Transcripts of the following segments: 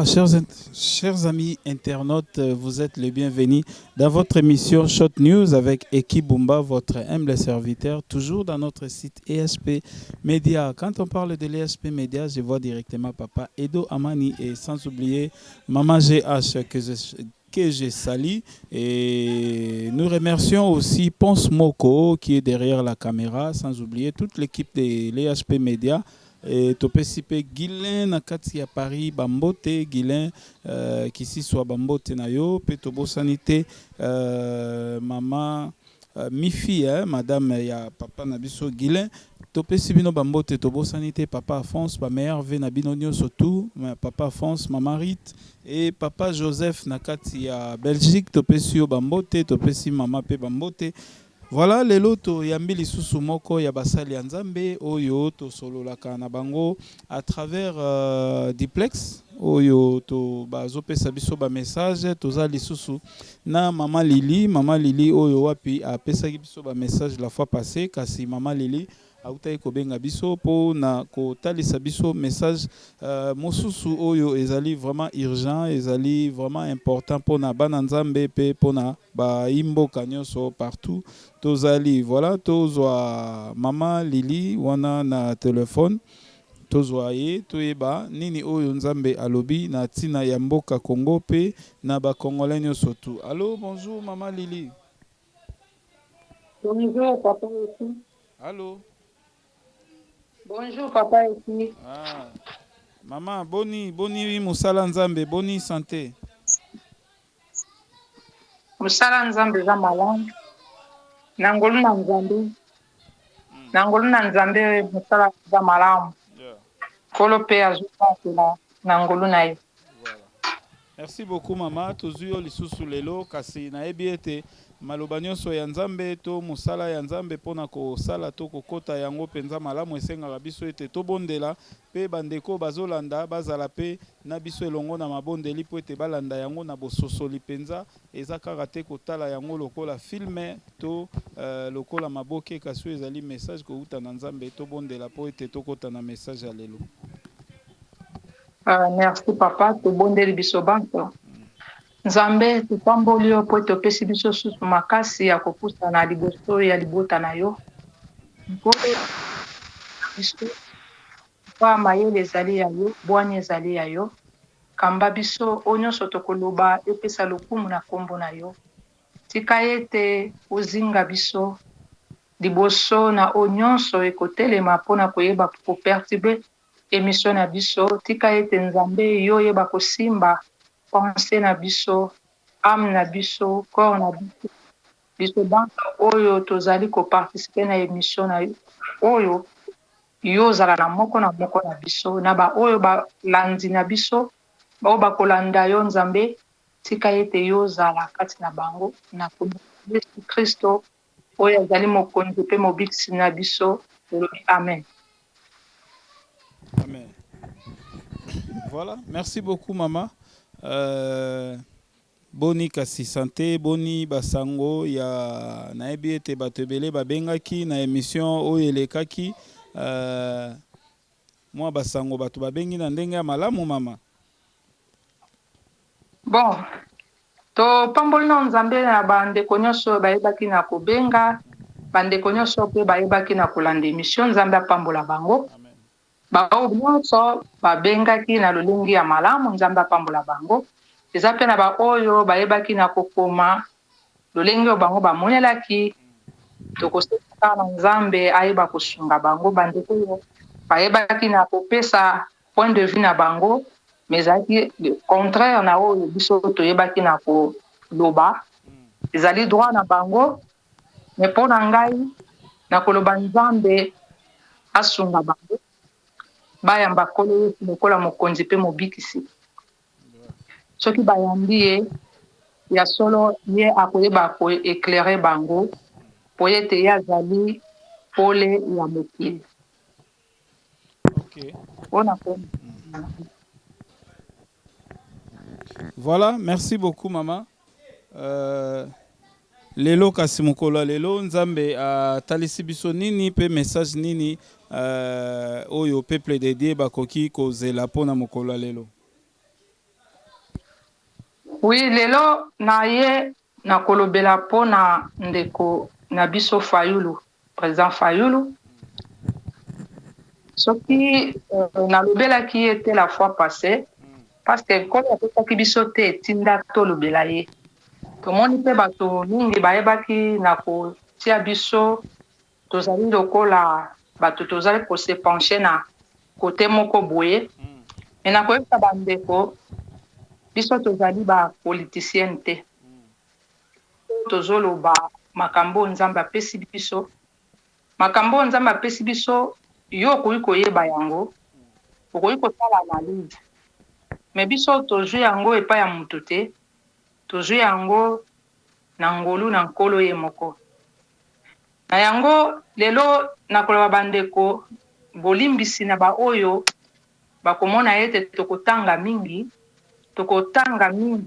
Chers amis internautes, vous êtes les bienvenus dans votre émission Short News avec Eki Bumba, votre humble serviteur, toujours dans notre site ESP Media. Quand on parle de l'ESP Media, je vois directement Papa Edo Amani et sans oublier Maman GH que je salue. Et nous remercions aussi Ponce Moko qui est derrière la caméra, sans oublier toute l'équipe de l'ESP Media. Et topesipe Guilain na kati ya Paris bambote Guilain qui si soit bambote na yo pe tobo sanité maman Mifi madame ya papa nabiso Guilain topesi bino bambote tobo sanité papa Afonso ba meilleur ve na bino nyonso tout papa Afonso maman Rite et papa Joseph na kati ya Belgique topesi yo bambote topesi mama pe bambote. Voilà les loto yambi lisusu moko ya basali ya Nzambe oyo to solo la kana bango à travers diplex oyo to bazopesa biso ba message toza lisusu na mama Lili oyo wapi apesa biso ba message la fois passée kasi mama Lili autai kobenga biso po na kotalisa biso message mosusu oyo ezali vraiment urgent ezali vraiment important po na bana Nzambe pe po na ba imboka nyonso partout tozali voilà tozwa mama Lili wana na téléphone tozwa ye toyeba nini oyo Nzambe alobi na tina ya mboka Congo pe na ba congolais nyonso tout. Allô, bonjour mama Lili. Bonjour papa ici. Allô. Bonjour papa ici. Ah. Maman boni musala Nzambe boni santé. Musala Nzambe za malamu. Nangolu na Nzambe. Nangolu na Nzambe musala za malamu. Kolo pe azuka la nangolu na ye. Voilà. Merci beaucoup maman tozuyo lisusu lelo kasi na ebiete maloba nyonso ya Nzambe to musala ya Nzambe pona ko sala to kokota yango penza malamu esengaka biso ete tobondela pe bandeko bazolanda bazala pe na biso elongo na mabondeli po ete balanda yango na bososoli penza eza kaka te kotala yango lokola filme to lokola maboke kasi ezali message kouta na Nzambe tobondela po ete tokota na message ya lelo. Merci papa tobondeli biso banko. Nzambe tupamboli yo po topesi biso susu makasi ya kopusa na liboso ya libota na yo. Nkolo biso pa mayele ezali ya yo, bwani ezali ya yo. Kamba biso onyonso tokoloba epesa lokumu na kombo na yo. Tika ete ozinga biso liboso na onyonso ekotelema mpona koyeba koperturbe émission na biso. Tika ete Nzambe yo yeba kosimba pensée na biso, âme na biso, corps na biso. Biso banka oyo tozali koparticipe na émission na yo. Oyo yo zala na moko na biso na ba oyo balandi na biso bao bakolanda yo Nzambe tika ete yo zala kati na bango na kombo Yesu Kristo oyo azali mokonzi pe mobikisi na biso. Amen. Amen. Voilà, merci beaucoup maman. Boni kasi santé boni basango ya nayebi ete bato ebele babengaki na émission oyo elekaki mwa basango bato babengi na ndenge ya malamu mama. Bon, to pamboli na Nzambe na bandeko nyonso bayebaki na kobenga bandeko nyonso pe bayebaki na kolanda émission Nzambe apambola bango. Bao nyonso babengaki na lolenge ya malamu Nzambe apambola bango. Eza pe na ba oyo bayebaki na kokoma lolenge oyo bango bamonelaki tokoseka na Nzambe ayeba kosunga bango bandeko oyo bayebaki na kopesa point de vue na bango mais ezalaki le contraire na oyo biso toyebaki na koloba ezali droit na bango mais mpo na ngai na koloba Nzambe asunga bango bayamba kolo Yesu lokola mokonzi pe mobikisi soki bayambi ye ya solo ye akoyeba koéclairer bango po ete ye azali pole ya mokili. Okay. Voilà, merci beaucoup maman. Lelo kasi mokolo lelo Nzambe talisi biso nini pe message nini oyo peuple dédié bakoki kozela pona mokolo lelo. Oui, lelo na ye na kolobela po na ndeko na biso Fayulu, président Fayulu. Soki nalobelaki ye te la fois passée, parce que koyo apesaki biso te etinda tolobela ye. Tomoni mpe bato mingi bayebaki na kotia biso tozali lokola bato tozali kose penche na kote moko boye. Me na koyebisa bandeko biso tozali bapoliticienne te. Tozoloba makambo nzambe apesi biso. Makambo nzambe apesi biso yo okoki koyeba yango, okoki kosala analyse. Me biso tozwi yango epai ya mutu te, tozwi yango na ngolu na nkolo ye moko. Na yango lelo nakoloba bandeko bolimbisi na baoyo bakomona ete tokotanga mingi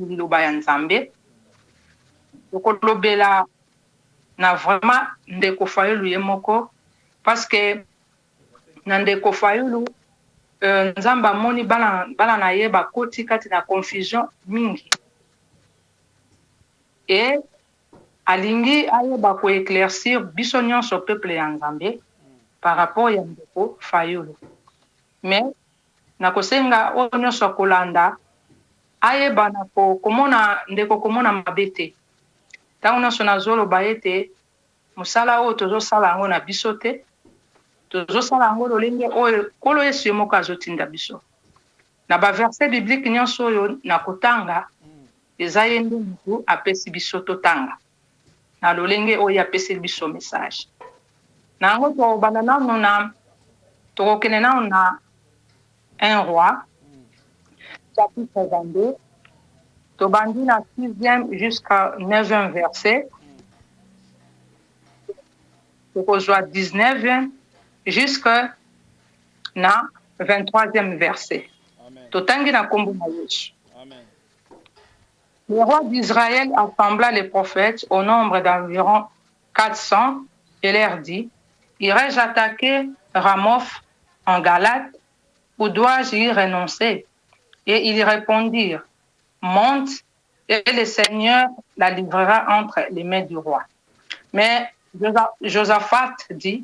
liloba ya Nzambe, tokolobela na vraiment ndeko Fayulu ye moko, parce que na ndeko Fayulu Nzambe amoni bana na ye bakoti kati na confusion mingi, et alingi ayeba ko éclaircir biso nyonso peuple ya Nzambe par rapport ya ndeko Fayulu. Mais nakosenga oyo nyonso kolanda ayeba na komona ndeko komona mabe te. Ntango nyonso nazoloba ete mosala oyo tozosala yango na biso te, tozosala yango lolenge oyo nkolo Yesu ye moko azotinda biso. Na baverset biblique nyonso oyo nakotanga eza ye nde mutu apesi biso totanga na lolenge oyo apesi biso message. Na yango tokobanda nano na tokokende nano na 1 Roi chapitre 22, tobandi na 6e jusqu'à 9e verset, tokozwa 19e jusqu'à na 23e verset. Totangi na kombo na Yesu. Le roi d'Israël assembla les prophètes au nombre d'environ 400 et leur dit: irai-je attaquer Ramoth en Galate ou dois-je y renoncer? Et ils répondirent: monte, et le Seigneur la livrera entre les mains du roi. Mais Josaphat dit: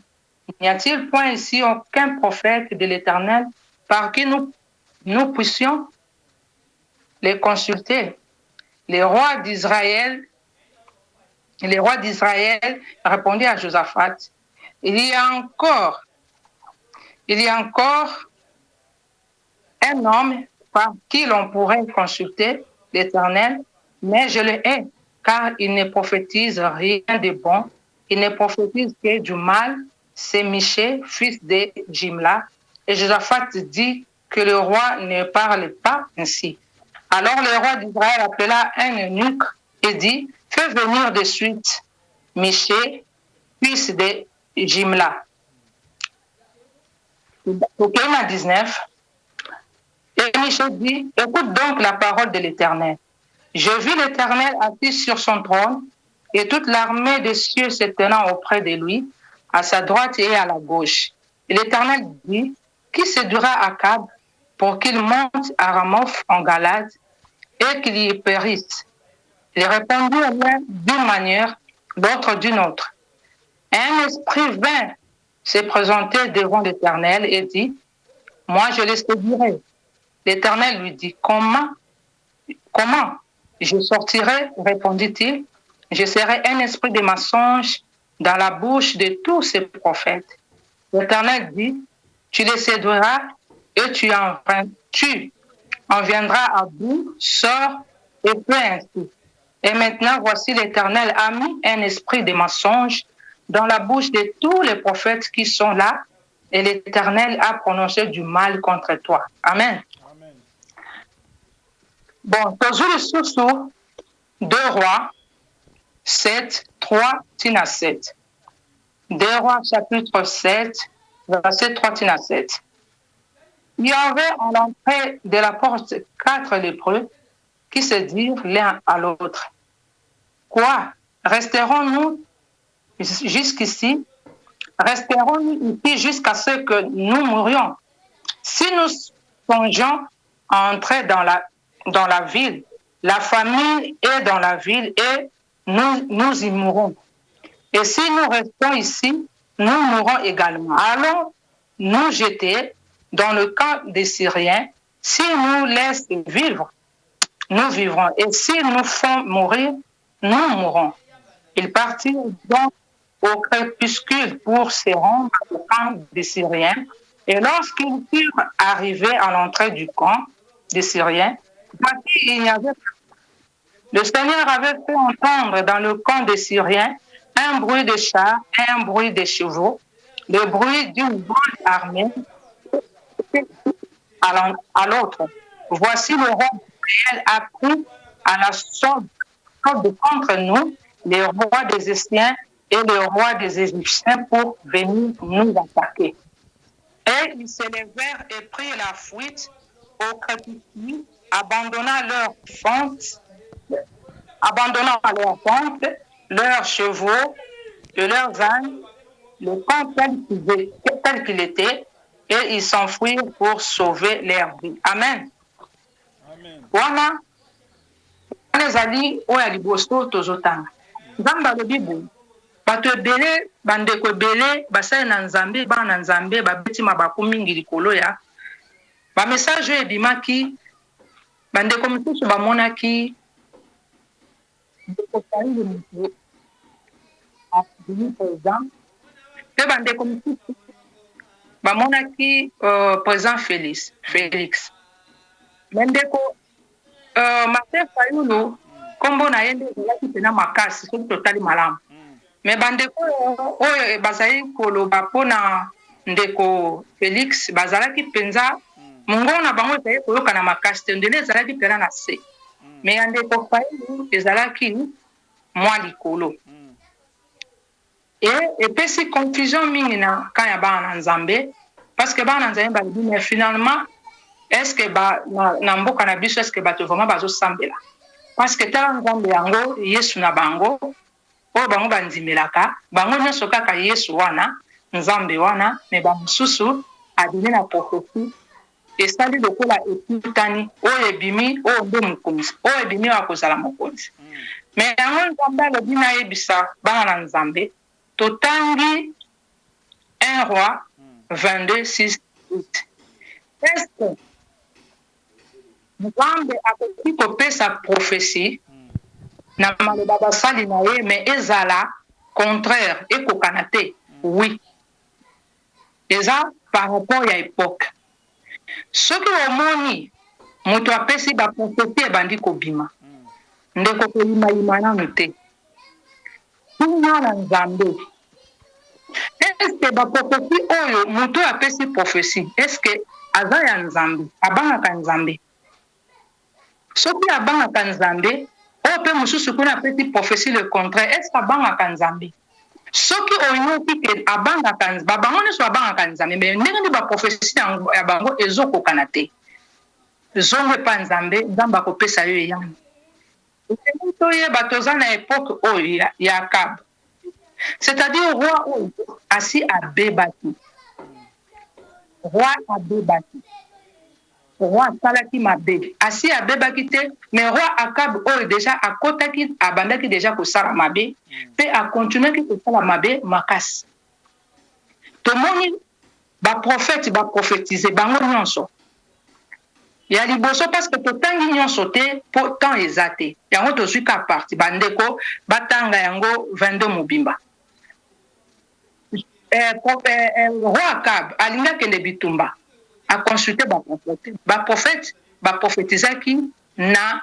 n'y a-t-il point ici aucun prophète de l'Éternel par qui nous puissions les consulter? Les rois d'Israël répondirent à Josaphat: il y a encore un homme par qui l'on pourrait consulter l'Éternel, mais je le hais, car il ne prophétise rien de bon, il ne prophétise que du mal. C'est Michée, fils de Jimla. Et Josaphat dit que le roi ne parle pas ainsi. Alors le roi d'Israël appela un eunuque et dit: fais venir de suite Michée, fils de Jimla. Au 19, et Michée dit: écoute donc la parole de l'Éternel. Je vis l'Éternel assis sur son trône, et toute l'armée des cieux se tenant auprès de lui, à sa droite et à la gauche. Et l'Éternel dit: qui séduira Akab pour qu'il monte à Ramoth en Galate et qu'il y périsse? Il répondit l'un d'une manière, l'autre d'une autre. Un esprit vint se présenter devant l'Éternel et dit: moi je le séduirai. L'Éternel lui dit: comment je sortirai, répondit-il. Je serai un esprit de mensonge dans la bouche de tous ces prophètes. L'Éternel dit: tu les séduiras et tu en viendras à bout, sors et fais ainsi. Et maintenant, voici l'Éternel a mis un esprit de mensonge dans la bouche de tous les prophètes qui sont là, et l'Éternel a prononcé du mal contre toi. Amen. Amen. Bon, toujours sous 2 Rois 7, 3, 7. 2 Rois chapitre 7, verset 3, 7. Il y avait à l'entrée de la porte 4 lépreux qui se dirent l'un à l'autre: quoi, resterons-nous jusqu'ici? Resterons-nous ici jusqu'à ce que nous mourions? Si nous songeons à entrer dans la ville La famine est dans la ville et nous y mourrons. Et si nous restons ici, nous mourrons également. Allons nous jeter dans le camp des Syriens. S'ils nous laissent vivre, nous vivrons. Et s'ils nous font mourir, nous mourrons. Ils partirent donc au crépuscule pour se rendre au camp des Syriens. Et lorsqu'ils furent arrivés à l'entrée du camp des Syriens, il n'y avait le Seigneur avait fait entendre dans le camp des Syriens un bruit de chars et un bruit de chevaux, le bruit d'une grande armée à l'autre. Voici le roi d'Israël a pris à la sorte contre nous les rois des Égyptiens et les rois des Égyptiens pour venir nous attaquer. Et ils se levèrent et prirent la fuite au crépuscule, abandonnant leurs tentes, leurs chevaux et leurs ânes, le camp tel qu'il était, et ils s'enfuirent pour sauver leur vie. Amen. Wana ezali oyo ya liboso tozotanga nzambe alobi boye bato ebele bandeko ebele basali na nzambe bana na nzambe babeti mabaku mingi likolo ya bamessage oyo ebimaki bandeko mosusu bamonaki mpe bandeko mosusu bamonaki président Félix me ndeko Martin Fayulu kombo na ye nde ezalaki mpena makasi soki totali malamu me bandeko oyo bazali koloba mpona ndeko Félix bazalaki mpenza mongongo na bango ezali koyokana makasi te ndele ezalaki mpena na se me ya ndeko Fayulu ezalaki mwa likolo epesi confusion mingi na kan ya bana na nzambe parce que bana na nzambe balobi mais finalement est-ce que na mboka na biso est-ce que bato vraiment bazosambela parce que tala nzambe yango yesu na bango oyo bango bandimelaka bango nyonso kaka yesu wana nzambe wana me bamosusu adine na profesi esali lokola ekutani oyo ebimi oyo nde mokonzi oyo ebimi oyo akozala mokonzi me yango nzambe alobi nayebisa bana na nzambe totangi 1 roi 22:6. Est-ce que nzambe akoki kopesa profesi na maloba basali na ye me ezala contraire ekokana te? Oui, eza par rapport ya époque. Soki omoni moto apesi baprofesi ebandi kobima ndeko koyimayima nanu te tuna na nzambe eske baprofesi oyo moto oyo apesi profesi eske aza ya nzambe abangaka nzambe? Soki abangaka nzambe oyo mpe mosusu kuna apesi profesi le contraire eske abangaka nzambe? Soki oyoki ke abangaka bango nyonso babangaka nzambe me ndenge nde baprofesi ya bango ezokokana te zongo epa nzambe nzambe akopesa yo eyano esengi toyeba toza na epoke oyo ya Akab, c'est-à-dire roi oyo asi abebaki roi asalaki mabe asi abebaki te mais roi Akab oyo deja akotaki abandaki deja kosala mabe mpe akontinuaki kosala mabe makasi. Tomoni baprofete baprofetize bango nyonso ya liboso parce que totangi nyonso te po temps eza te yango tozwi ka parti bandeko batanga yango 22 mobimba. Roi Akab alinga kende bitumba akonsulte baprofete baprofetizaki na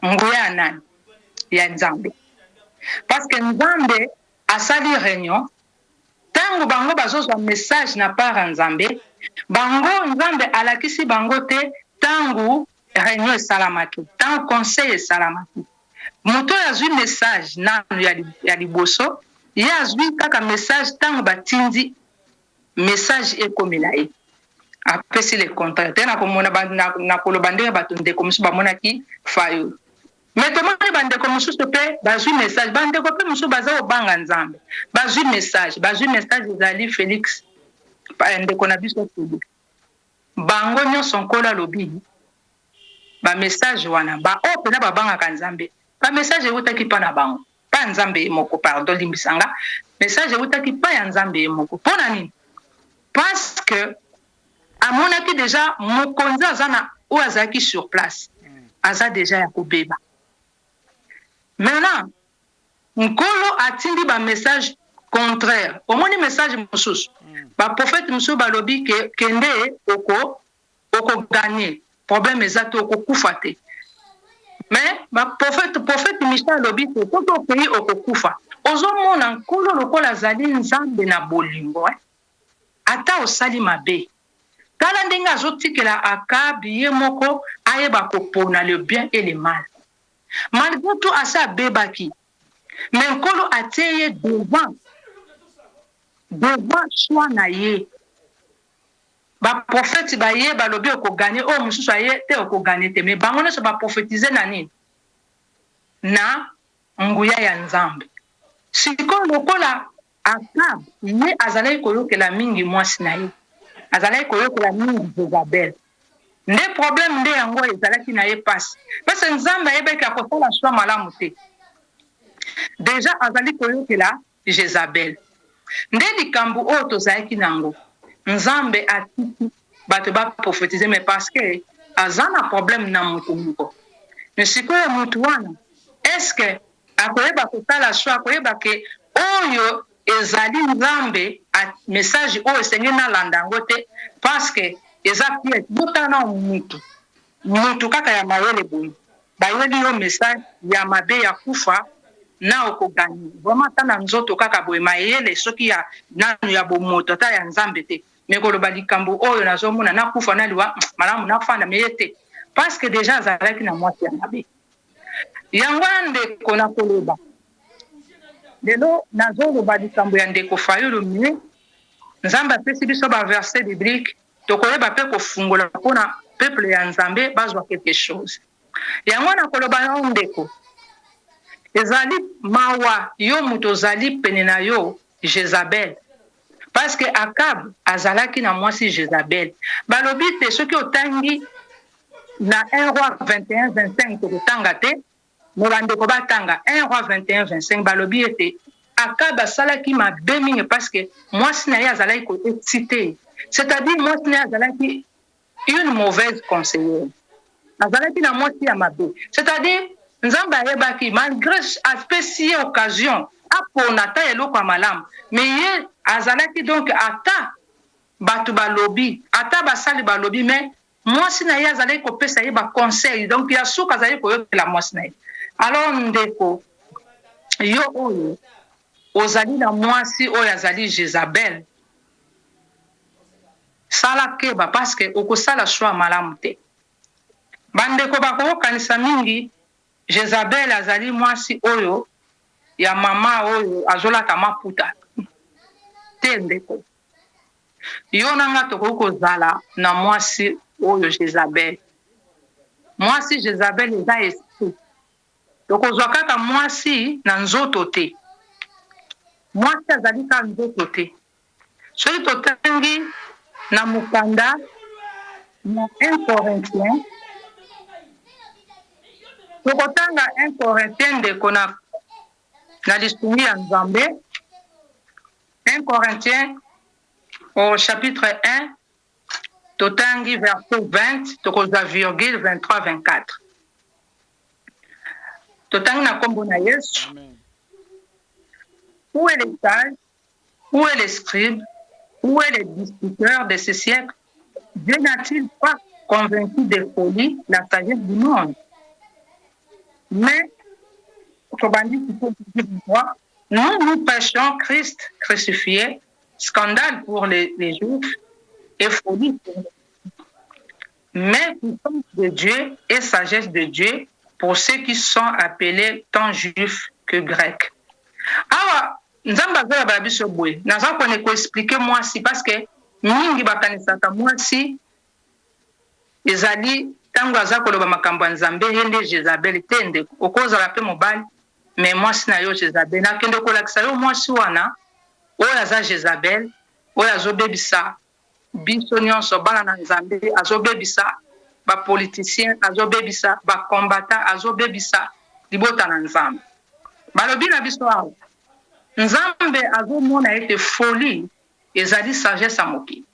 nguya ya nani ya nzambe parce que nzambe asali réunion ntango bango bazozwa message na part ya nzambe bango nzambe alakisi bango te ntango réunion esalamaki ntango conseil esalamaki moto oyo azwi message nanu ya liboso ye azwi kaka message ntango batindi message ekomela ye apesi le contraire te nakomona na koloba ndenge bato ndeko mosusu bamonaki Fayulu me tomoni bandeko mosusu mpe bazwi message bandeko mpe mosusu baza kobanga nzambe bazwi message ezali Félix ndeko na biso Félix bango nyonso nkolo alobi ba message wana ba o pena ba banga kanzambe ba message utaki pa na bango pa nzambe moko pardon limbisanga message utaki pa ya nzambe moko pona nini parce que amonaki déjà mokonzi azana ou azaki sur place aza déjà ya kobeba maintenant nkolo atindi ba message contraire omoni message mosusu ba prophète mosusu balobi ke kende oko gagner problème ezate okokufa te mais ba prophète Michel alobi te soki okei okokufa ozomona nkolo lokola azali nzambe na bolingo ata osali mabe tala ndenge azotikela Akabi ye moko ayeba kopona le bien et le mal malgré tout asi abebaki mais nkolo atie ye devant choix na ye baprofete baye balobi okoganye oyo mosusu aye te okoganye te mais bango nyonso baprophétise na nini na nguya ya nzambe sikoyo lokola Akabi ye azalaki koyokela mingi mwasi na ye azalaki koyokela mingi Jezabel nde problème nde yango ezalaki na ye pasi parce que nzambe ayebaki akosala choix malamu te déjà azali koyokela Jezabel nde likambo oyo tozalaki nango nzambe atiki bato baprofetize mais parce que aza na problème na moto moko mais sikoyo moto wana est-ce que akoyeba kosala choix akoyeba ke oyo ezali nzambe message oyo esengeli nalanda yango te parce que eza pièce botala na mutu kaka ya mayele boye bayeli yo message ya mabe ya kufa na okogani vraiment ata na nzoto kaka boye mayele soki ya nanu ya bomoto ata ya nzambe te me koloba likambo oyo nazomona nakufa naliwa malamu nafanda meye te parce que déjà azalaki na mwasi ya mabe yango ya ndeko na koloba lelo nazoloba likambo ya ndeko Fayulu me nzambe apesi biso baverset biblique tokoyeba mpe kofungola mpona peuple ya nzambe bazwa quelque chose yango na koloba na ndeko ezali mawa yo moto ozali pene na yo Jezabel parce que Akab azalaki na mwasi Jezabel balobi te soki otangi na 1 roi 21-25 tokotanga te me bandeko batanga 1 roi 21-25 balobi ete Akab asalaki mabe mingi parce que mwasi na ye azalaki koexcite c'est-à-dire mwasi na ye azalaki une mauvaise conseillère azalaki na mwasi ya mabe c'est-à-dire nzambe ayebaki malgré apesi ye occasion apona ata eloko ya malamu mais ye azalaki donc ata bato balobi ata basali balobi mais mwasi na ye azalaki kopesa ye baconseil donc ya suka azalaki koyokela mwasi na ye alors ndeko yo oyo ozali na mwasi oyo azali Jezabel sala keba parce que okosala choix malamu te bandeko bakokanisa mingi Jezabel azali mwasi oyo ya mama oyo azolaka maputa te ndeko yo nanga tokoki kozala na mwasi oyo Jezabel mwasi Jezabel eza esprit tokozwa kaka mwasi na nzoto te mwasi azali kaka nzoto te soki totangi na mokanda na 1 Corinthien tokotanga 1 Corinthien ndeko na lisungi ya nzambe 1 Corinthien au chapitre 1 totangi verset 20 tokozwa virgule 23-24 totangi na kombo na Yesu. Où est le sage? Où est le scribe? Où est le disputeur de ce siècle? Dieu n'a-t-il pas convaincu de folie la sagesse du monde? Mais, nous prêchons Christ crucifié, scandale pour les Juifs et folie pour les Juifs. Mais puissance de Dieu et sagesse de Dieu pour ceux qui sont appelés tant juifs que grecs. Awa, nzambe azoyeba biso boye naza kone koexplike mwasi parce que mingi bakanisaka mwasi ezali ntango aza koloba makambo ya nzambe ye nde Jezabel te ndeko okozala mpe mobali me mwasi na yo Jezabel nakende kolakisa yo mwasi wana oyo aza Jezabel oyo azobebisa biso nyonso bana na nzambe azobebisa bapoliticien azobebisa bacombatant azobebisa libota na nzambe balobi na biso awa nzambe azomona ete folie ezali sagesse ya mokili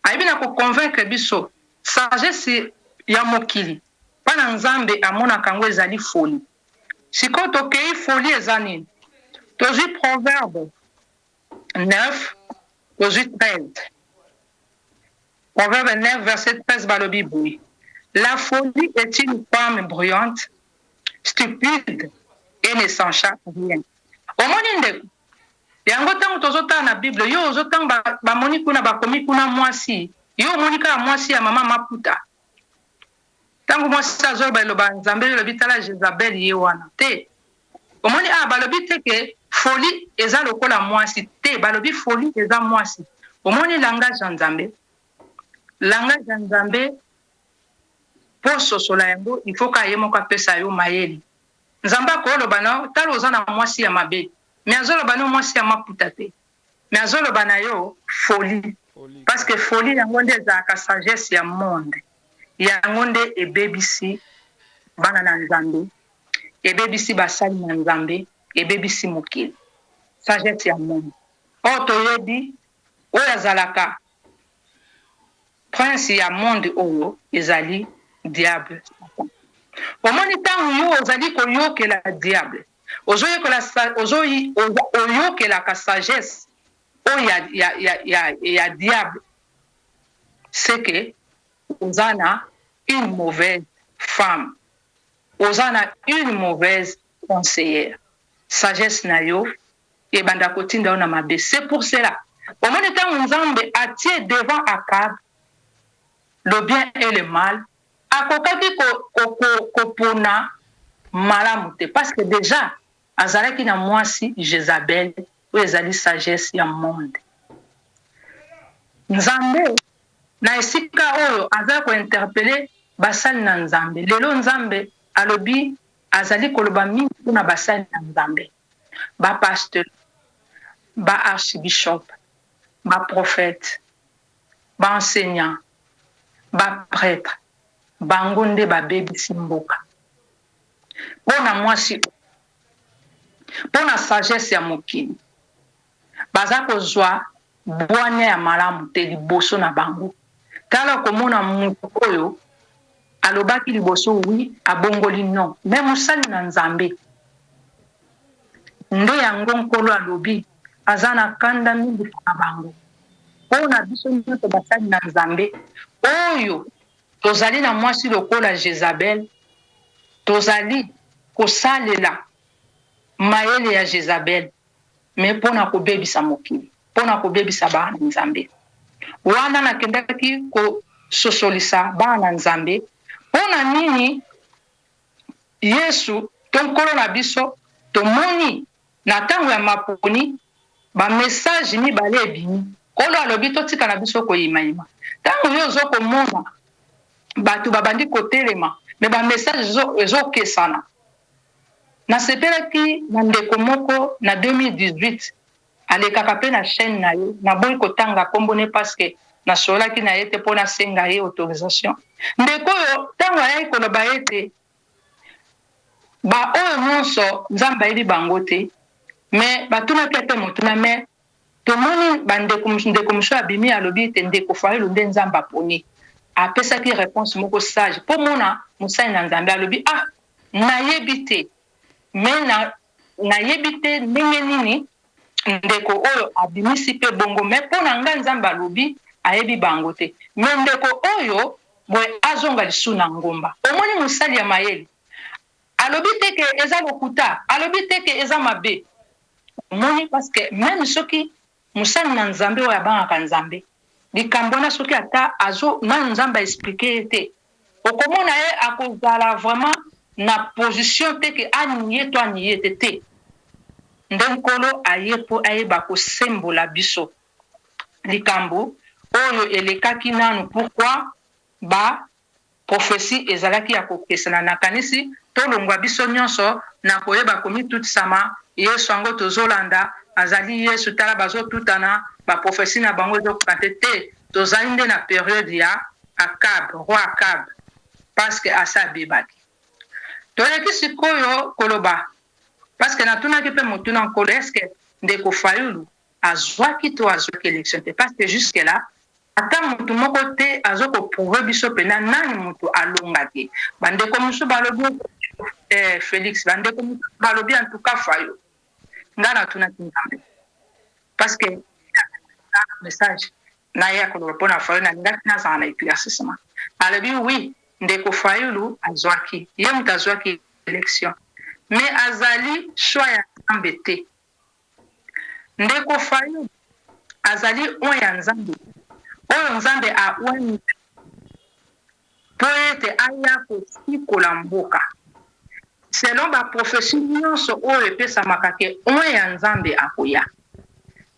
ayebi na koconvaincre biso sagesse ya mokili mpa na nzambe amonaka yango ezali folie sikoyo tokei folie eza nini tozwi proverbe 9 tozwi 13 proverbe 9 verset 13 balobi boye la folie est une femme bruyante stupide et ne sacha rien omoni ndeko yango ntango tozotala na bible yo ozotanga bamoni kuna bakomi kuna mwasi yo omoni kaka mwasi ya mama maputa ntango mwasi azoyoba eloba nzambe elobi tala jezabel ye wana te omoni balobi te ke folie eza lokola mwasi te balobi folie eza mwasi omoni langage ya nzambe mpo sosola yango il faut ka ye moko apesa yo mayeli nzambe akoloba na tala oza na mwasi ya mabe me azoloba na mwasi ya maputa te me azoloba na yo folie parce que folie yango nde ezalaka sagesse ya monde yango nde ebebisi bana na nzambe ebebisi basali na nzambe ebebisi mokili sagesse ya monde oyo toyebi oyo azalaka prince ya monde oyo ezali diable omoni ntango yo ozali koyokela diable oyokelaka sagesse oyo ya diable c'est que oza na une mauvaise femme oza na une mauvaise conseillère sagesse na yo ebanda kotinda yo na mabe c'est pour cela omoni ntango nzambe atie devant Akab le bien et le mal akokaki kopona malamu te parce que déjà azalaki na mwasi Jezabel oyo ezali sagesse ya monde nzambe na esika oyo azali kointerpele basali na nzambe lelo nzambe alobi azali koloba mingi mpona basali na nzambe bapasteur baarchibishop baprophète baenseignant baprêtre bango nde babebisi mboka mpona mwasi mpona sagesse ya mokili baza kozwa bwania ya malamu te liboso na bango tala komona moto oyo alobaki liboso wi abongoli non me mosali na nzambe nde yango nkolo alobi aza na kanda mingi na bango mpona biso nyonso basali na nzambe oyo tozali na mwasi lokola Jezabel tozali kosalela mayele ya Jezabel me mpona kobebisa mokili mpona kobebisa bana nzambe wana nakendaki kososolisa bana nzambe mpona nini Yesu to nkolo na biso tomoni na ntango ya maponi bamessage mibale ebimi nkolo alobi totika na biso koyimayima ntango yo ozokomona bato babandi kotelema me bamessage ezokesana nasepelaki na ndeko moko na 2018 alekaka mpe na chaîne na ye naboyi kotanga kombo ne parceke nasololaki na ye te mpo nasenga ye autorisation ndeko oyo ntango ayaki koloba ete baoyo nyonso nzambe ayebi bango te me batunaki ate motuna me tomoni ndeko mosusu abimi alobi ete ndeko fayelo nde nzambe aponi apesaki réponse moko sage mpo mona mosali na nzambe alobi nayebi te me nayebi te ndenge nini ndeko oyo abimisi mpe bongo me mpo na ngai nzambe alobi ayebi bango te me ndeko oyo boye azonga lisu na ngomba omoni mosali ya mayele alobi te ke eza lokuta alobi te ke eza mabe omoni parceke meme soki mosali na nzambe oyo abangaka nzambe likambo wana soki ata nanu nzambe aexplike ye te okomona ye akozala vraiment na position te ke aniye to aniye te nde nkolo aye mpo ayeba kosembola biso likambo oyo elekaki nanu pourkui baprofesi ezalaki ya kokesana nakanisi tolongwa biso nyonso na koyeba komitutisama yesu yango tozolanda azali yesu tala bazotutana baprofesi na bango ezokoka te tozali nde na periode ya Akab roi Akab parce que asa abebaki toleki sikoyo koloba parce que natunaki mpe motuna nkolo eske ndeko Fayulu azwaki to azwaki élection te parce que jusque là ata motu moko te azokoprouve biso mpena nani motu alongaki bandeko mosusu balobi Félix bandeko mosusu balobi en tout cas Fayulu nga natunaki nzambe parce que message naya koloba mpona Fayulu nalingaki nazala na éclaircissement alobi oui ndeko Fayulu azwaki ye moto azwaki élection mais azali choix ya nzambe te ndeko Fayulu azali oyo ya nzambe oyo nzambe aweni mpo ete aya kosikola mboka selon baprofesi nyonso oyo epesamaka ke oyo ya nzambe akoya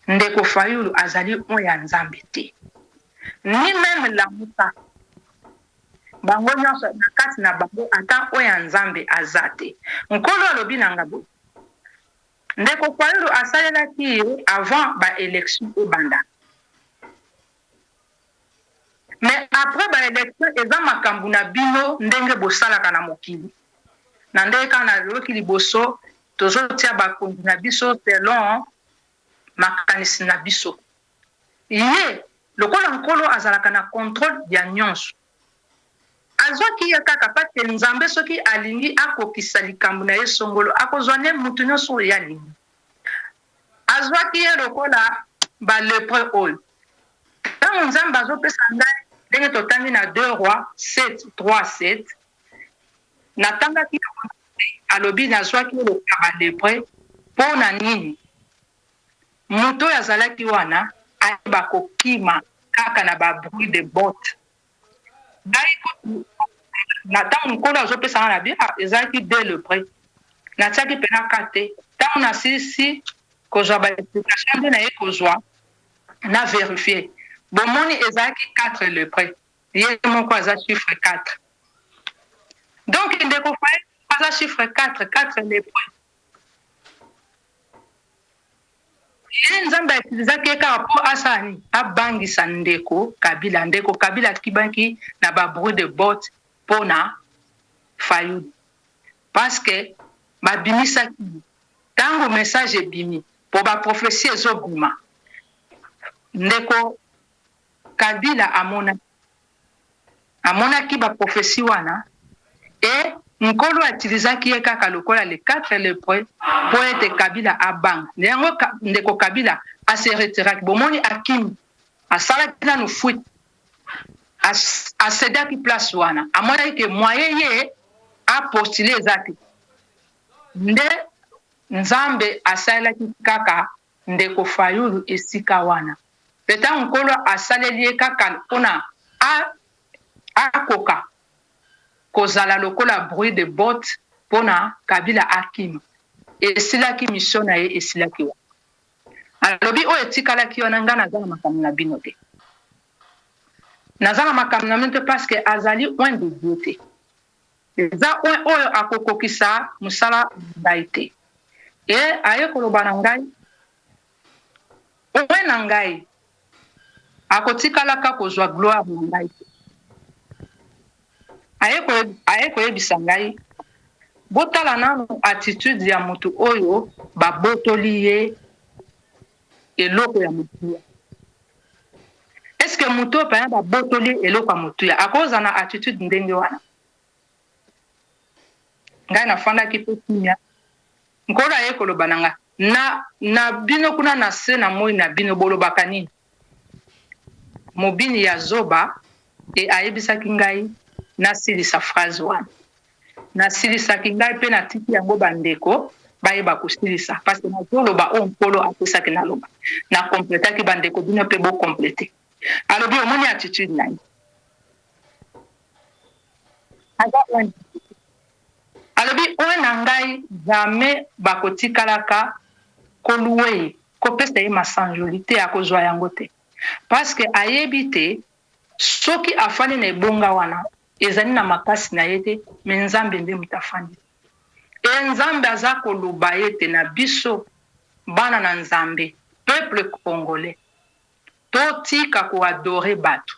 ndeko Fayulu azali oyo ya nzambe te ni meme lamuka bango nyonso na kati na bango ata oyo ya nzambe aza te nkolo alobi na nga boye ndeko Fayulu asalelaki ye avant baélection ebanda mais après baélection eza makambo na bino ndenge bosalaka na mokili na ndenge kaka naloyoki liboso tozotia bakonzi na biso selon makanisi na biso ye lokola nkolo azalaka na contrôle ya nyonso azwaki ye kaka pate nzambe soki alingi akokisa likambo na ye songolo akozwa nde mutu nyonso oyo alingi azwaki ye lokola balepre oyo ntango nzambe azopesa ngai ndenge totangi na 2 Rois 7:3-7 natangaki alobi nazwaki ye lokola balepre mpo na nini moto oyo azalaki wana ayeba kokima kaka na babruit de botte ngai na ntango mokolo azopesanga na bia ezalaki dès le près natiaki mpena ka te ntango nasilisi kozwa baexplication nde na ye kozwa na vérifie bomoni ezalaki 4 le près ye moko aza chiffre 4 donc ndeko Fayulu aza chiffre 4 le près ye nzambe atilizaki ye kaka mpo asala nini abangisa ndeko Kabila akibaki na babruit de botte mpo na Fayulu parce que babimisaki ntango message ebimi mpo baprofesie ezobima ndeko Kabila amonaki baprofesi wana e nkolo atilizaki ye kaka lokola le 4 le près mpo ete Kabila abanga yango ndeko Kabila ase retiraki bomoni akimi asalaki nanu fuite asedaki place wana amonaki ke moyen ye apostule eza te nde nzambe asalelaki kaka ndeko Fayulu esika wana mpe ntango nkolo asaleli ye kaka mpona akoka kozala lokola bruit de botte mpona Kabila akima esilaki mission na ye esilaki wana alobi oyo etikalaki wana ngai naza na makambo na bino te naza na makambo na bino te parce que azali oin de Dieu te eza oyo akokokisa mosala ngai te e aye koloba na ngai oin na ngai akotikalaka kozwa gloire na ngai te aye koyebisa ngai botala nano attitude ya motu oyo babotoli ye eloko ya motuya eske motu oyo paya babotoli eloko ya motuya akoza na attitude ndenge wana ngai nafandaki mpe kimia nkolo aye koloba na ngai na bino kuna na se na moi na bino bolobaka nini mobini ya zoba e ayebisaki ngai nasilisa phrase wana nasilisaki ngai mpe natiki yango bandeko bayeba kosilisa parce que nazoloba oyo nkolo apesaki naloba nakompletaki bandeko bino mpe bokomplete alobi omoni attitude na ye alobi oyo na ngai jamais bakotikalaka koluwa ye kopesa ye masanjoli te akozwa yango te parce que ayebi te soki afandi na ebonga wana ezali na makasi na ye te me nzambe nde moto afandi e nzambe aza koloba ye te na biso bana na nzambe peuple congolais totika koadore bato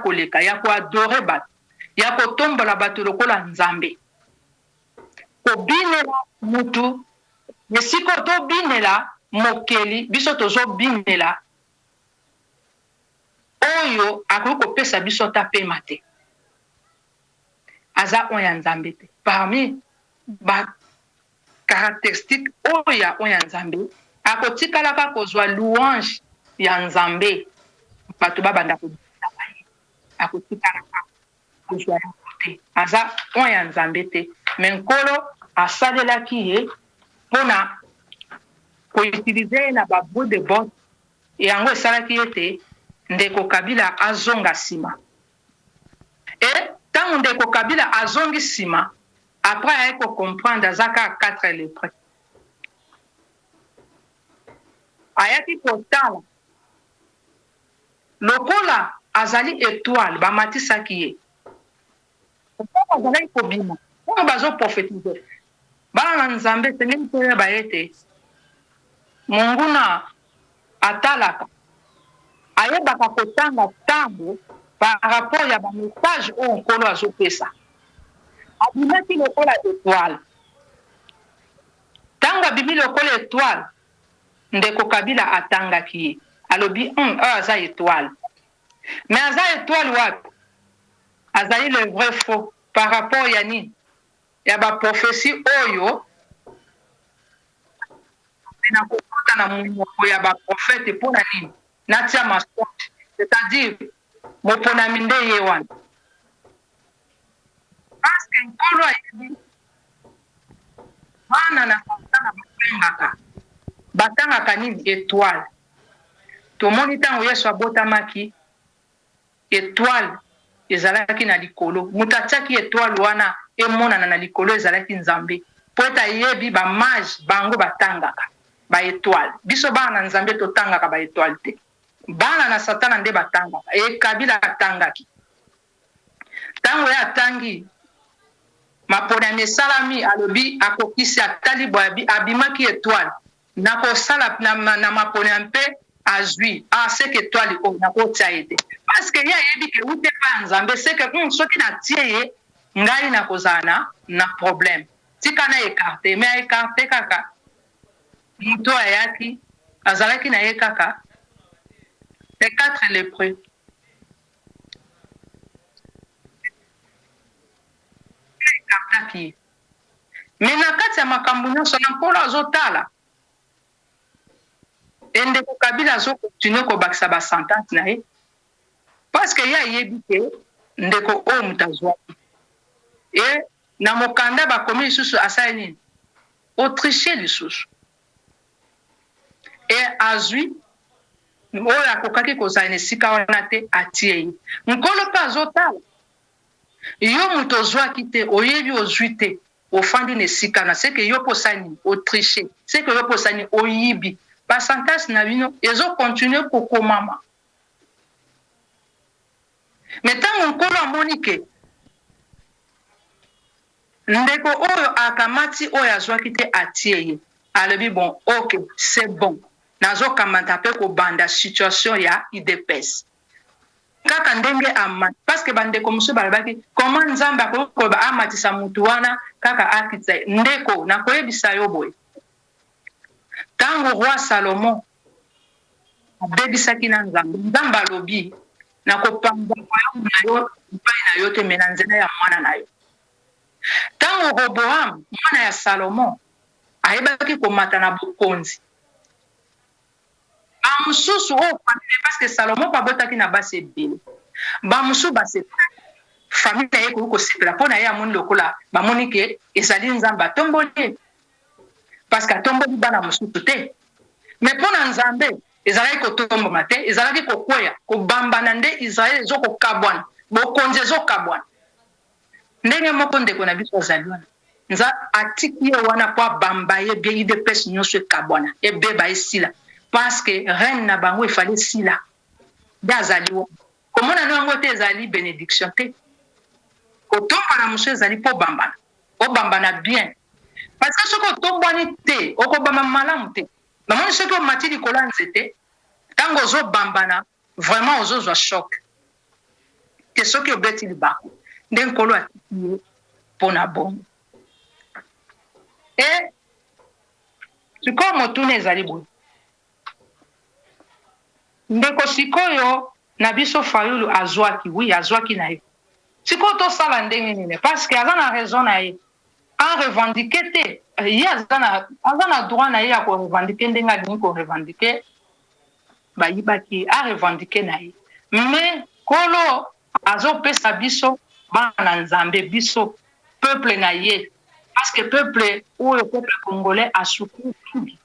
koleka ya koadore bato ya kotombola bato lokola nzambe kobinela mutu esika tobinela mokeli biso tozobinela oyo akoki kopesa biso ta pema te aza oyo ya nzambe te parmi bacaractéristique oyo ya oyo ya nzambe akotikalaka kozwa louange ya nzambe bato babanda kobinaka ye akotikalaka kozwa yango te aza oyo ya nzambe te me nkolo asalelaki ye mpona koutilize ye na babou de bote yango esalaki ye te ndeko kabila azonga nsima e ntango ndeko kabila azongi nsima apres aye kocomprendre aza kaka 4 lepre ayaki kotala lokola azali étoile bamatisaki ye ntango azalaki kobima ntango bazoprofetize bana na nzambe esengeli toyeba ye te monguna atalaka ayebaka kotanga ntango par rapport ya bamessage oyo nkolo azopesa abimaki lokola étoile ntango abimi lokola étoile ndeko kabila atangaki ye alobi oyo aza étoile mais aza étoile wapi azali le vrai faux par rapport ya nini ya baprophétie oyo na kokota na monoko ya baprofete mpo na nini natia masonge c'est-à-dire moponami nde ye wana parceke nkolo ayebi bana na satana batangaka nini étoile tomoni ntango yesu abotamaki étoile ezalaki na likolo moto atiaki étoile wana emonana na likolo ezalaki nzambe po ete ayebi bamage bango batangaka baétoile biso bana na nzambe totangaka baétoile te bana na satana nde batangaka ekabila atangaki ntango ye atangi maponami esalami alobi akokisi atali boye abimaki étoile nakosala na maponami mpe azwi seke étoile oyo nakotia ye te parceke ye ayebi ke ute pa ya nzambe seke soki natie ye ngai nakozala na problème tika na ekarte me aekarte kaka moto ayaki azalaki na ye kaka les 4 lépreux ekartaki ye me na kati ya makambo nyonso na nkolo azotala endeko kabila azokontinue kobakisa basentence na ye parceke ye ayebi ke ndeko oyo moto azwaki e na mokanda bakomi lisusu asali nini autriche lisusu e azwi oyo akokaki kozala na esika wana te atie ye nkolo mpe azotala yo moto ozwaki te oyebi ozwi te ofandi na esika na seke yo mpo osani autriche seke yo mpo osani oyibi basentence na bino ezokontinue kokomama me ntango nkolo amoni ke ndeko oyo akamati oyo azwaki te atie ye alobi bon ok c'est bon nazokamata mpe kobanda situation ya idps kaka ndenge amati parceke bandeko mosusu balobaki koma nzambe akoki koyeba amatisa motu wana kaka akitisa ye ndeko nakoyebisa yo boye ntango roi salomo abebisaki na nzambe nzambe alobi nakopanza royaume na yo epai na yo te me na nzela ya mwana na yo ntango roboam mwana ya salomo ayebaki komata na bokonzi bamosusu oyo famille parceke salomo mpo abotaki na basi ebele bamosusu basepela famille na ye koki kosepela mpo na ye amoni lokola bamoni ke ezali nzambe atomboli ye parceke atomboli bana mosusu te me mpo na nzambe ezalaki kotombama te ezalaki kokweya kobambana nde israele ezokokabwana bokonzi ezokabwana ndenge moko ndeko na biso azali wana nza atiki ye wana mpo abamba ye bie idps nyonso ekabwana ebeba esila parceke reine na bango efali esila nde azali wana komonana yango te ezali bénédiction te kotombana mosu ezali mpo obambana obambana bien parceke soki otombwani te okobamba malamu te bamoni soki omati likolo ya nzete ntango ozobambana vraiment ozozwa choc ke soki obeti libako nde nkolo atiki ye mpona bongo e sikoyo motuna ezali boye ndeko sikoyo na biso fayulu azwaki wi azwaki na ye sikoyo tosala ndenge nini parce que aza na raison na ye arevendike te ye aza na droit na ye ya korevendike ndenge alingi korevendike bayibaki arevendike na ye mais nkolo azopesa biso bana na nzambe biso peuple na ye parce que peuple oyo peuple congolais asukuri mingi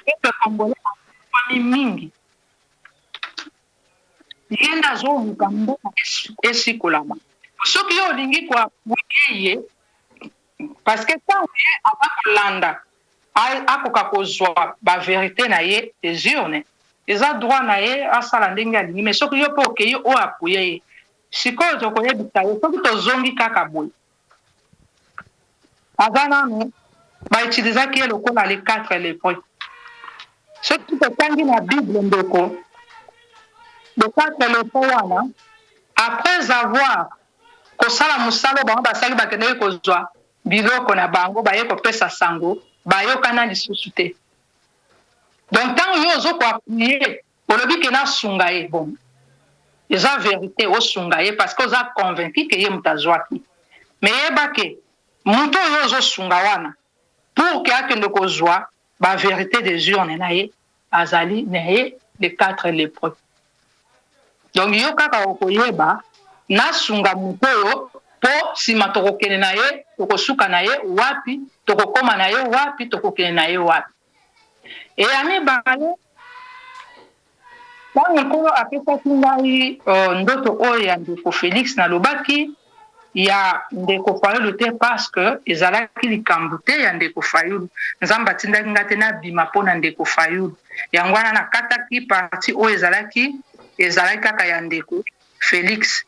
peuple congolais asukami mingi ye nde azoluka mboka esikolama soki yo olingi koapuye ye parce que ntango ye aza kolanda akoka kozwa baverité na ye esurne eza droit na ye asala ndenge alingi mais soki yo mpe okei oyo apuye ye sikoyo tokoyebisa ye soki tozongi kaka boye aza nano bautilisaki ye lokola les 4 lépreux soki totangi na bible ndeko les 4 lépreux wana après avoir kosala mosala bango basali bakendeki kozwa biloko na bango baye kopesa sango bayokana lisusu te donc ntango yo ozokoapuye olobi ke nasunga ye bon eza vérité osunga ye parce que oza convaincu ke ye moto azwaki me yeba ke moto oyo ozosunga wana pour ke akende kozwa bavérité des urne na ye azali na ye les 4 lépreux donc yo kaka okoyeba nasunga moto oyo mpo nsima tokokende na ye tokosuka na ye wapi tokokóma na ye wapi tokokende na ye wapi eya mibale ntango nkolo apesaki ngai ndoto oyo ya ndeko félix nalobaki ya ndeko fayulu te parce que ezalaki likambo te ya ndeko fayulu nzambe atindaki nga te nabima mpo na ndeko fayulu yango wana nakataki parti oyo ezalaki kaka ya ndeko félix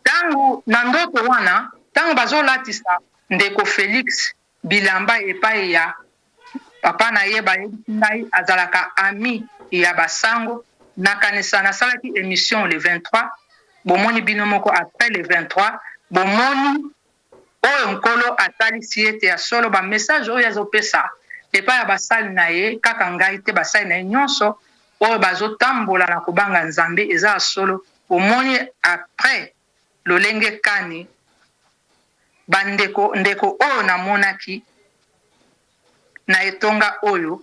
ntango na ndoto wana ntango bazolatisa ndeko félix bilamba epai ya papa na ye bayebisi ngai azalaka ami ya basango nakanisa nasalaki émission le 23 bomoni bino moko après le 23 bomoni oyo nkolo atalisi ete ya solo bamessage oyo azopesa epai ya basali na ye kaka ngai te basali na ye nyonso oyo bazotambola na kobanga nzambe eza ya solo omoni après lolenge kani ndeko oyo namonaki na etonga oyo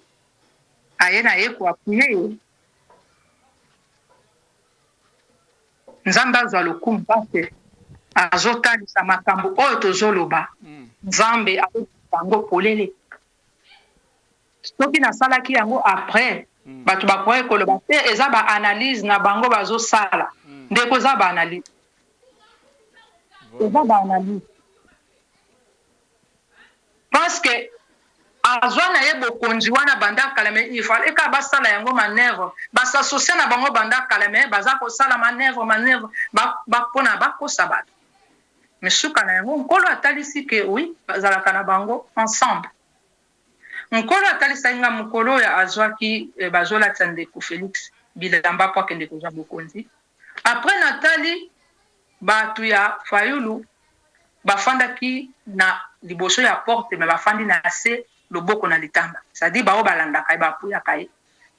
aye na ye koapuye ye nzambe azwa lokumu pase azotalisa makambo oyo tozoloba nzambe azokisa yango polele soki nasalaki yango après bato bakoki koloba te eza baanalyse na bango bazosala ndeko eza baanalyse eza baanalyse parce que azwa na ye bokonzi wana banda kala me ifale eka basala yango manœuvre basasocie na bango banda kala me baza kosala manœuvre mpona bakosa bato me suka na yango nkolo atalisi ke oui bazalaka na bango ensemble nkolo atalisaki nga mokolo oyo azwaki bazolatisa ndeko félix bilamba mpo akende kozwa bokonzi après natali bato ya fayulu bafandaki na liboso ya porte me bafandi na se loboko na litamba c'est-à-dire bao balandaka ye bapuyaka ye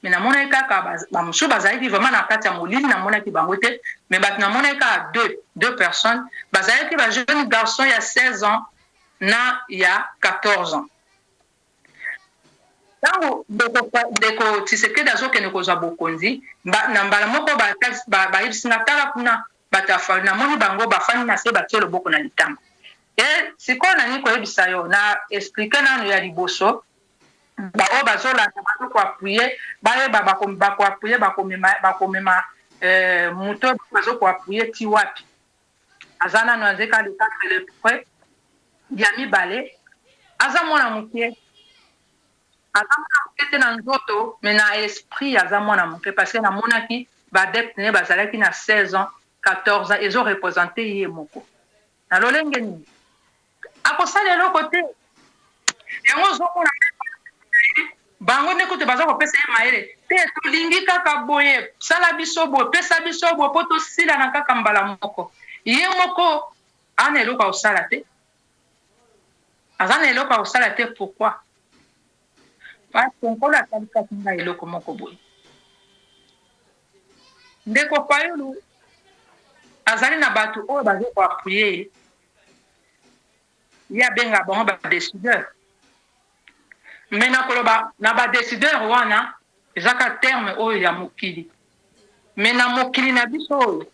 me namonaki kaka bamosusu bazalaki vraiment na kati ya molili namonaki bango te me bato namonaki kaka deux personnes bazalaki bajeune garçon ya 16 ans na ya 14 ans ntango ndeko tshisekedi azokende kozwa bokonzi na mbala moko bayebisinga tala kuna bato ya falu namoni bango bafandi na se batie loboko na litamba e sikoyo nani koyebisa yo na explike nano ya liboso baoyo bazolanda bazokoapuye bayeba bakoapuye bakomema moto bazokoapuye ti wapi aza nano azeka le 4 lépreux ya mibale aza mwana moke te na nzoto me na esprit aza mwana moke parce que namonaki badepte ne bazalaki na 16 ans 14 ans ezorepresente ye moko na lolenge nini akosala eloko te yango ozomona bango ne kote baza kopesa ye mayele te tolingi kaka boye sala biso boye pesa biso boye po tosila na kaka mbala moko ye moko ana eloko akosala te aza na eloko akosala te pourquoi parce que nkolo atalikaki ngai eloko moko boye ndeko Fayulu azali na bato oyo baza koapuye ye abenga bango badécideur me na koloba na badécideur wana ezaka terme oyo ya mokili me na mokili na biso oyo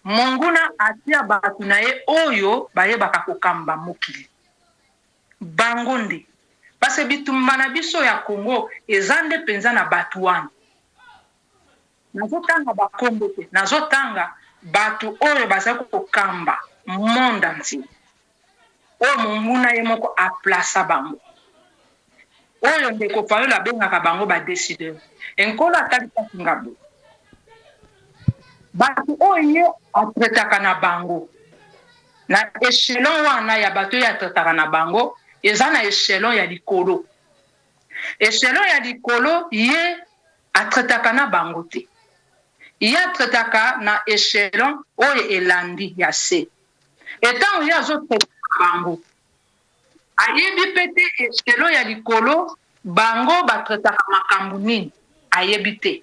monguna atia bato na ye oyo bayebaka kokamba mokili bango nde parce bitumba na biso ya Congo eza nde mpenza na bato wana nazotanga bakombo te nazotanga bato oyo bazali kokamba monde entier oyo monguna ye moko aplasa bango oyo ndeko Fayulu abengaka bango badécideur enkolo atalisaki nga boye bato oyo ye atretaka na bango na échelon wana ya bato oyo atretaka na bango eza na échelon ya likolo échelon ya likolo ye atretaka na bango te ye atretaka na échelon oyo elandi ya se etango ye azotretaka bango ayebi mpe te échelon ya likolo bango batretaka makambo nini ayebi te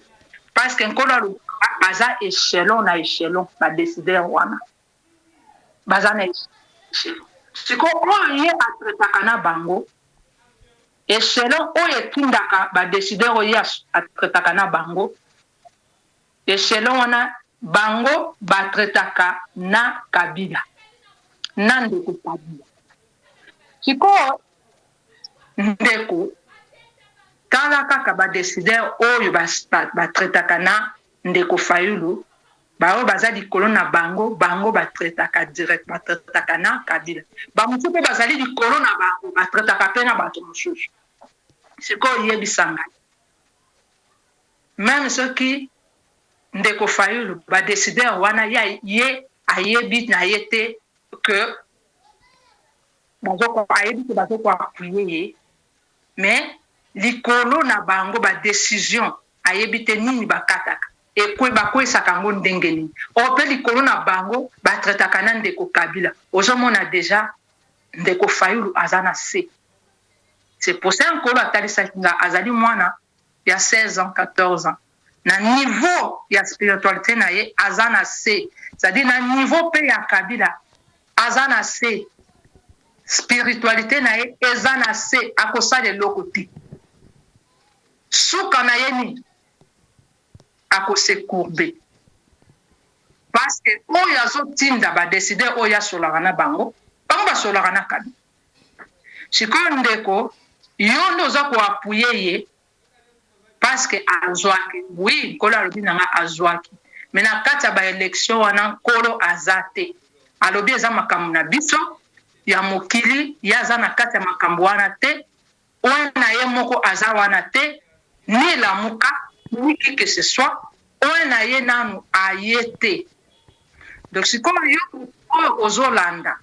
parce que nkolo alobaka baza échelon na échelon badécideur wana baza na échelon sikoyo oyo ye atretaka na bango échelon oyo etindaka badécideur oyo ye atretaka na bango échelon wana bango batretaka na Kabila na ndeko Kabila sikoyo ndeko tala kaka badécideur oyo batretaka na ndeko Fayulu baoyo baza likolo na bango bango batretaka direct batretaka na Kabila bamosusu mpe bazali likolo na bango batretaka mpe na bato mosusu sikoyo yebisa ngai même soki ndeko Fayulu badécideur wana ye ayebi na ye te ke ayebi te bazokoapuye ye mais likolo na bango badécision ayebi te nini bakataka bakwesaka yango ndenge nini oyo mpe likolo na bango batretaka na ndeko Kabila ozomona deja ndeko Fayulu aza na se c'est pour ça nkolo atalisaki nga azali mwana ya 16 ans 14 ans na niveau ya spiritualité na ye aza na se c'est-à-dire na niveau mpe ya Kabila aza na se spiritualité na ye eza na se akosala eloko te suka na ye nini akose courbe parce que oyo azotinda badécideur oyo asolaka na bango basolaka na Kabila sikoyo ndeko yo nde oza koapuye ye parce que azwaki oui nkolo alobi na nga azwaki me na kati ya baélection wana nkolo aza te alobi eza makambo na biso ya mokili ye aza na kati ya makambo wana te oyo na ye moko aza wana te ni lamuka ni qui que ce soit oyo na ye nanu aye te donc sikoyo yo oyo ozolanda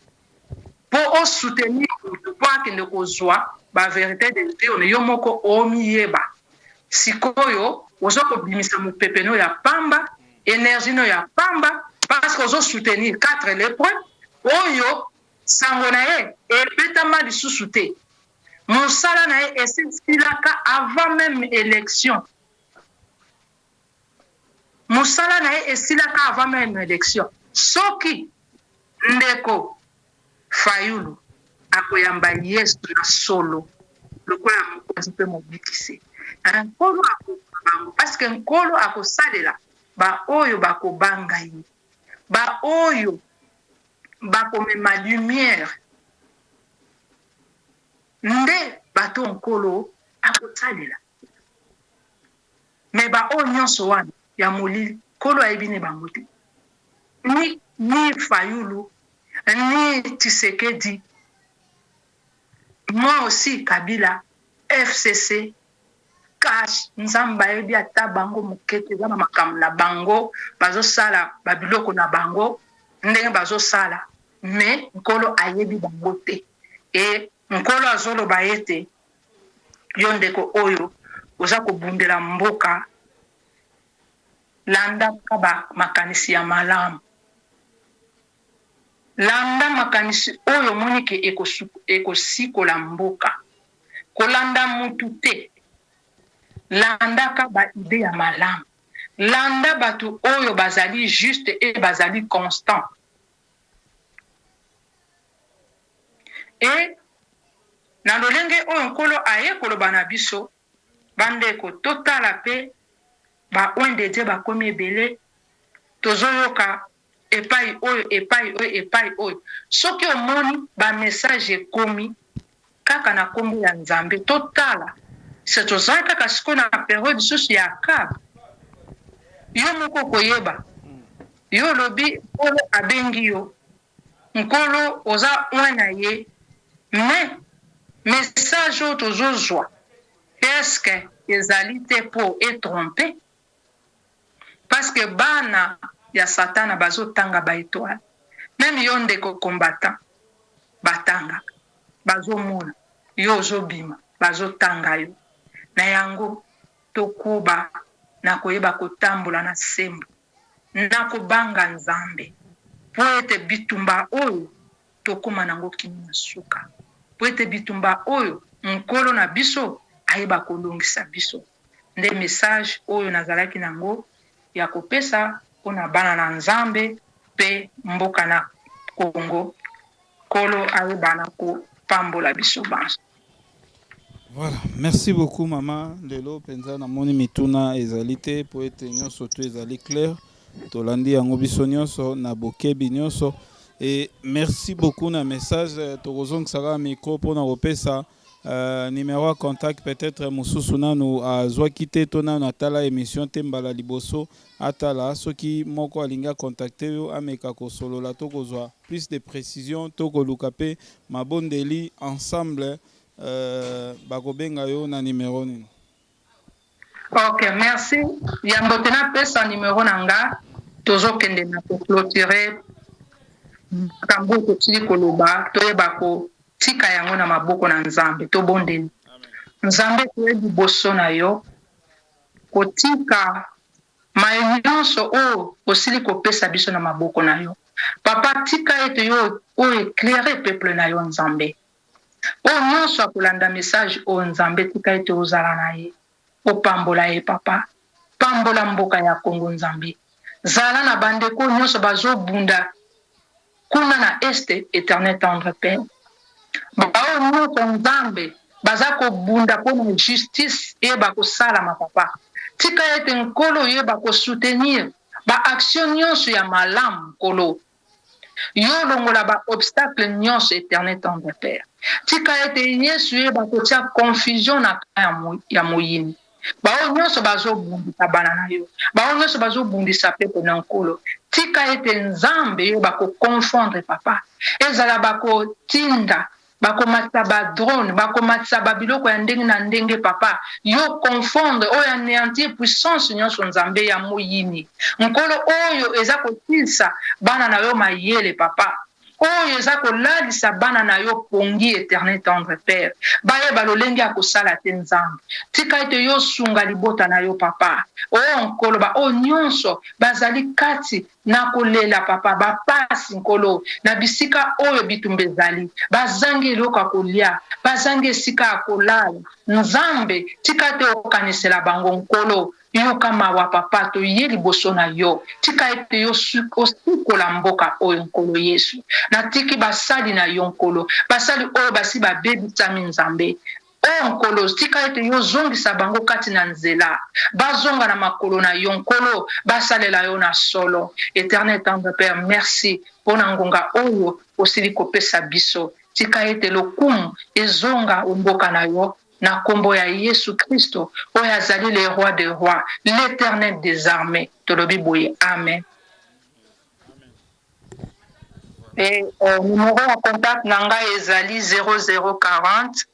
mpo osoutenir mpo akende kozwa bavérité de dieu yo moko omiyeba sikoyo ozo kobimisa mopepe no ya pamba énergie no ya pamba parce que ozo soutenir 4 lépreux oyo sango na ye ebetama lisusu te mosala na ye esilaka avant même élection mosala na ye esilaka avant même élection soki ndeko Fayulu akoyamba Yesu na solo lokola mokonzi mpe mobikisi nkolo akobango parce que nkolo akosalela baoyo bakobanga ye baoyo bakomema lumière nde bato nkolo akosalela me baoyo nyonso wana ya molili nkolo ayebi ne bango te ni Fayulu ni Tshisekedi moi aussi Kabila FCC cash nzamba ayebi ata bango mokete eza na makambo na bango bazosala babiloko na bango ndenge bazosala me nkolo ayebi bango te e nkolo azoloba ete yo ndeko oyo oza kobundela mboka landaka makanisi ya malamu, landa makanisi oyo moni ke ekosikola mboka, kolanda mutu te, landaka ide ya malamu, landa batu oyo bazali juste et bazali constant. Et na lolenge oyo nkolo aye koloba na biso bandeko totala pe baonde die bakomi ebele, tozoyoka epai oyo epai oyo epai oyo. Soki omoni bamessage ekomi kaka na kombo ya Nzambe, totala se tozali kaka siko na periode lisusu ya kaba, yo moko koyeba yo lobi nkolo abengi yo, nkolo oza mwana ye, mais message oyo tozozwa eske ezali te po etrompe? Parce que bana ya satana bazotanga baetoile, même yo ndeko combattant batanga bazomona yo ozobima bazotanga yo. Na yango tokuba na koyeba kotambola na sembo na kobanga Nzambe po ete bitumba oyo tokoma nango kini na suka, po ete bitumba oyo nkolo na biso ayeba kolongisa biso. Nde message oyo nazalaki nango ya kopesa mpona bana na Nzambe pe mboka na Congo, kolo ayeba na kopambola biso banso. Voilà, merci beaucoup maman. Lelo penza na moni mituna ezali te po ete nyonso to ezali clair. Tolandi yango biso nyonso na bokebi nyonso. Et merci beaucoup na message tokozong saka micro pona kopesa numéro à contact peut-être mususu nanu azwa kite to nanu atala émission te mbala liboso atala soki moko alinga contacter yo ameka ko solola to kozwa plus de précision to koluka pe mabondeli ensemble bakobenga yo na numéro nini. Ok, merci. Yambo tena pesa numéro nanga tozokende na ko clôturer kambo ko tili koloba toyeba ko tika yango na maboko na Nzambe to bondeli. Nzambe toyebi boso na yo kotika mayo nyonso oyo osili kopesa biso na maboko na yo. Papa tika ete yo o éclairer peuple na yo Nzambe. O nyonso akolanda message o Nzambe tika ete ozala na ye. Opambola ye papa. Pambola mboka ya Kongo Nzambe. Zala na bandeko nyonso bazobunda kuna na este éternel tendre Père. Bao nyonso Nzambe baza kobunda mpona justice eyeba kosalama papa. Tika ete nkolo yeba kosoutenir baaction nyonso ya malamu nkolo. Yo longola ba obstacle nyonso éternel tendre Père. Tika ete Yesu yeba kotia confusion na ya moyini. Bao nyonso bazobundisa bana na yo. Bao nyonso bazobundisa pepe na nkolo. Tika ete Nzambe yo bakoconfondre papa. Ezala bakotinda, bakomatisa ba drone, bakomatisa babiloko ya ndenge na ndenge papa. Yo confondre oyo anéantir puissance nyonso Nzambe ya moyini. Nkolo oyo eza kotilisa bana na yo mayele papa. Oyo eza kolalisa bana na yo pongi éternel tendre Père. Bayeba lolenge akosala te Nzambe. Tika ete yo sunga libota na yo papa. O nkolo ba o nyonso bazali kati na kolela papa bapasi nkolo na bisika oyo bitumba ezali bazangi eloko ya kolia bazangi esika ya kolala Nzambe tika ete okanisela bango nkolo yoka mawa papa toye liboso na yo tika ete yo osikola mboka oyo nkolo Yesu natiki basali na yo nkolo basali oyo basi babebisami Nzambe o nkolo tika ete yo zongisa bango kati na nzela bazonga na makolo na yo nkolo basalela yo na solo éternel tendre Père merci pona ngonga oyo osili kopesa biso tika ete lokumu ezonga mboka na yo na kombo ya Yesu Kristo oyo azali le roi des rois l'éternel des armées tolobi boye amen. Et numéro de contact nanga ezali 0040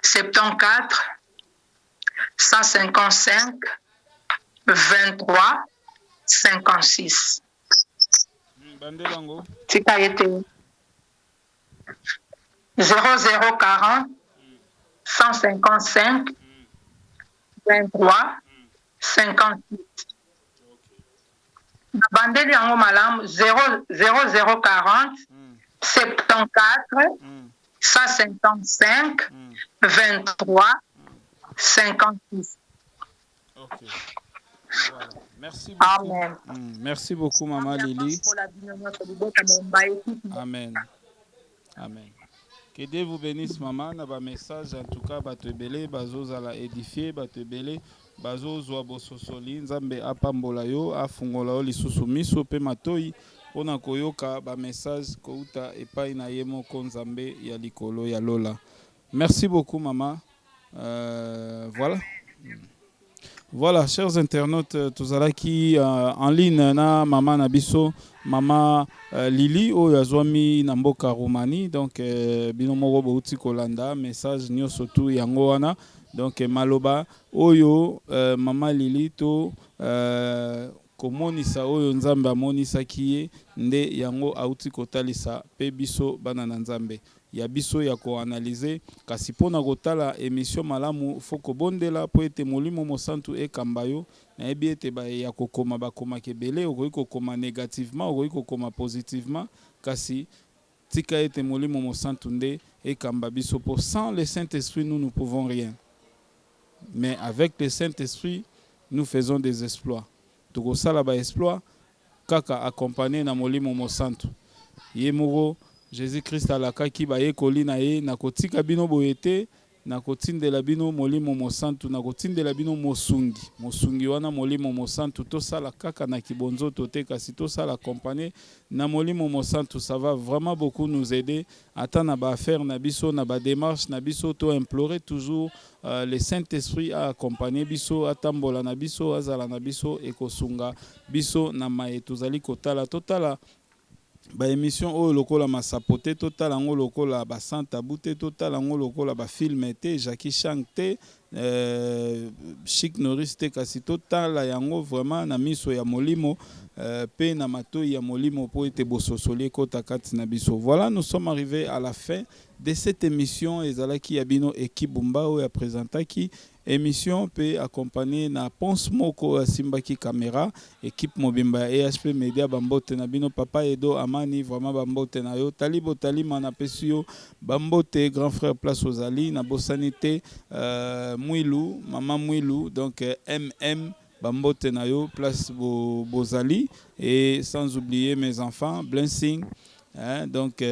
74 155 23 56. Tika ete 0040 155 23 58. Na bandeli yango malamu 0040 74 155 23 56. Ok. Voilà. Merci beaucoup. Amen. Merci beaucoup, Maman Lily. Amen. Amen. Que Dieu vous bénisse, maman. Na ba message en tout cas, bato ebele, bazo zala édifié, bato ebele, bazo zwa bososoli, nzambe apambola yo, afungola yo lisusu miso pe matoi, pona koyoka ba message kouta epai na ye moko nzambe ya likolo ya lola. Merci beaucoup, maman. Voilà. Voilà, chers internautes, tous qui en ligne na maman Nabiso, maman Lili o yazwami na mboka Roumanie, donc bino moko bouti kolanda message nyoso tu yango wana, donc maloba oyo maman Lili to komonisa oyo nzambe amonisaki ye nde yango auti kotalisa pe biso bana na nzambe. Ya biso ya koanalyze kasi pona kotala émission malamu foko bondela po ete molimo mosantu ekamba yo na ebi ete ba ya kokoma bakoma kebele okoki kokoma négativement okoki kokoma positivement kasi tika ete molimo mosantu nde ekamba biso po sans le Saint-Esprit nous ne pouvons rien, mais avec le Saint-Esprit nous faisons des exploits. Tokosala ba exploit kaka accompagné na molimo mosantu ye moko Jésus-Christ alakaki bayekoli na ye na kotika bino boyete na kotindela bino molimo mosantu na kotindela bino mosungi wana molimo mosantu tosala kaka na kibonzo tote kasi tosala accompagner na molimo mosantu. Ça va vraiment beaucoup nous aider ata na ba affaire na biso na ba démarche na biso to implorer toujours le Saint-Esprit a accompagner biso atambola na biso azala na biso ekosunga biso na maye tozali kotala totala ba émission o lokola masapote total ngo lokola ba santa bouté total ngo lokola ba film te Jackie Chang te Chic Norris te kasi total yango vraiment na miso ya molimo pe na matoi ya molimo po ete bososoli kota kati na biso. Voilà, nous sommes arrivés à la fin de cette émission ezalaki ya bino équipe Bumba o ya présentaki émission pe accompagné na Ponce Moko Simbaki caméra équipe mobimba EHP Media bambote na bino papa Edo Amani vraiment bambote na yo talibo talima na pesio bambote grand frère place aux Ali na bosanité Mouilou maman Mouilou donc MM bambote na yo place Bozali et sans oublier mes enfants Blessing. Hein, donc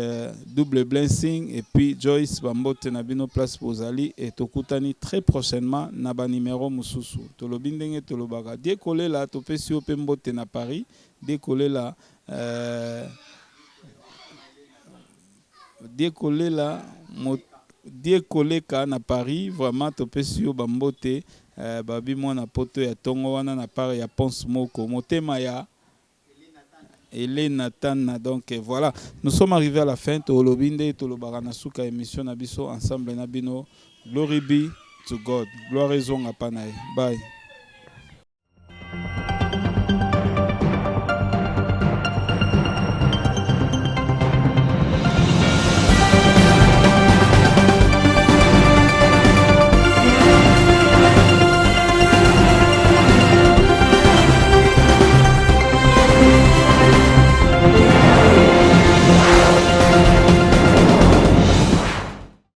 double blessing et puis Joyce Bambote Nabino place Bozali et Tokutani très prochainement naba numéro mususu tolobindenge tolobaga décoller là topesi opembote na Paris décoller là décoller là décoller ka na Paris vraiment topesi Bambote babi mwana poto ya tongo wana na Paris ya Ponce Moko motema ya Elena Tana. Donc voilà, nous sommes arrivés à la fin. Tolobinde, Tolobarana Suka émission Nabiso ensemble Nabino. Glory be to God. Gloire raison à Panaï. Bye.